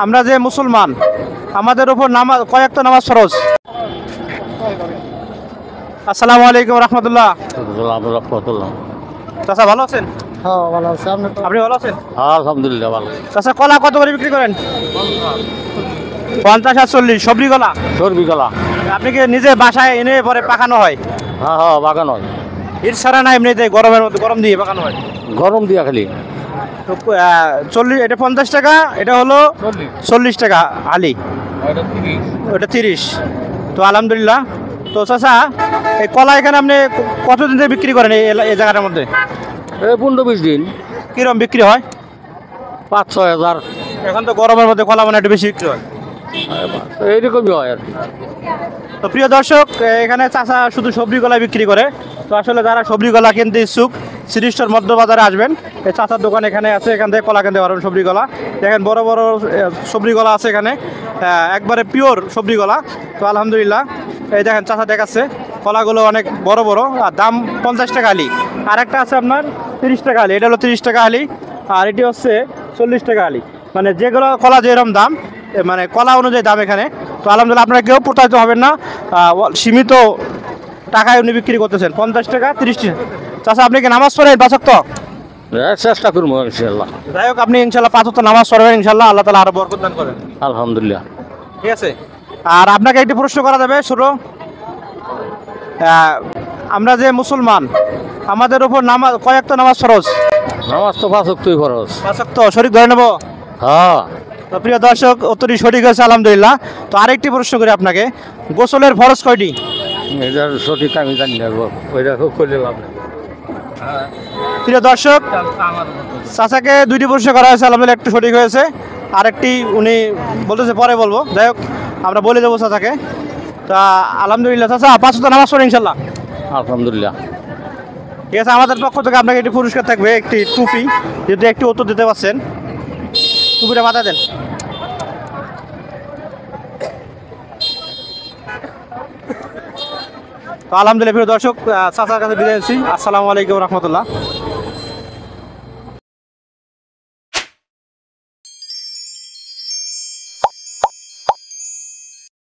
আমরা যে মুসলমান, আমাদের উপর নামাজ কয়েকটা নামাজ ফরজ। আসসালামু আলাইকুম রহমতুল্লাহ। চাচা ভালো আছেন? হ্যাঁ ভালো আছে। আপনি ভালো আছেন? আলহামদুলিল্লাহ ভালো। চাচা কলা কত করে বিক্রি করেন? 50 আর 40 সবজি কলা। চর্বি কলা। আপনি কি নিজে বাসায় এনে পরে পাকানো হয়? হ্যাঁ হ্যাঁ বাগান হয়। এর ছাড়া না এমনিতে গরমের মধ্যে গরম দিয়ে পাকানো হয়? গরম দিয়া খালি। তো 40, এটা 50 টাকা, এটা হলো 40 টাকা আলি, ওটা 30। তো আলহামদুলিল্লাহ। তো চাচা এই কলা এখানে আপনি কতদিন থেকে বিক্রি করেন এই জায়গাটার মধ্যে? এই 15-20 দিন। কীরকম বিক্রি হয়? 5-6 হাজার। এখন তো গরমের মধ্যে কলা মানে একটু বেশি বিক্রি হয়। এইরকমই হয় আর। তো প্রিয় দর্শক, এখানে চাচা শুধু সবজি কলা বিক্রি করে। তো আসলে যারা সবজি কলা কিনতে ইচ্ছুক সিটি স্টোর মধ্য বাজারে আসবেন। এই চাচার দোকান এখানে আছে, এখান থেকে কলা কিনতে পারবেন সবজি কলা। দেখেন বড় বড় সবজি কলা আছে এখানে, একবারে পিওর সবজি কলা। তো আলহামদুলিল্লাহ, এই দেখেন চাচা দেখাচ্ছে কলাগুলো অনেক বড় বড়, আর দাম 50 টাকা আলি। আর একটা আছে আপনার 30 টাকা আলি, এটা হলো 30 টাকা আলি। আর এটি হচ্ছে 40 টাকা আলি। মানে যেগুলো কলা যেরকম দাম, মানে কলা অনুযায়ী দাম এখানে। তো আলহামদুলিল্লাহ আপনারা কেউ প্রতারিত হবেন না, সীমিত টাকায় উনি বিক্রি করতেছেন। 50 টাকা 30 টাকা। চাচা আপনি কি নামাজ পড়েন 5 ওয়াক্ত? চেষ্টা করবো ইনশাল্লাহ। যাই হোক, আপনি ইনশাল্লাহ 5 ওয়াক্ত নামাজ পড়বেন ইনশাল্লাহ, আল্লাহ তাআলা আরো বরকত দান করেন। আলহামদুলিল্লাহ। ঠিক আছে। আর আপনাকে একটি প্রশ্ন করা যাবে শুরু। আমরা যে মুসলমান, আমাদের উপর নামাজ কয়েকটা নামাজ ফরজ? নামাজ তো 5 ওয়াক্তই ফরজ। 5 ওয়াক্ত সঠিক ধরে নেব? হ্যাঁ। তো প্রিয় দর্শক, উত্তরই সঠিক হয়েছে আলহামদুলিল্লাহ। তো আরেকটি প্রশ্ন করি আপনাকে, গোসলের ফরজ কয়টি? এটার সঠিক আমি জানি না, ওইটা খুব করলে লাভ নেই। প্রিয় দর্শক, চাচাকে 2টি প্রশ্ন করা হয়েছে, আলহামদুলিল্লাহ একটু সঠিক হয়েছে। আরেকটি উনি বলতেছে পরে বলবো, যাই হোক আমরা বলে দেবো চাচাকে। তা আলহামদুলিল্লাহ চাচা 5 ওয়াক্ত নামাজ পড়েন ইনশাল্লাহ? আলহামদুলিল্লাহ। ঠিক আছে, আমাদের পক্ষ থেকে আপনাকে একটি পুরস্কার থাকবে, একটি টুপি। যদি একটি উত্তর দিতে পারছেন, টুপিটা মাথা দেন। তো আলহামদুলিল্লাহ প্রিয় দর্শক, চাচার কাছে বিদায় নিচ্ছি। আসসালামু আলাইকুম রহমতুল্লাহ।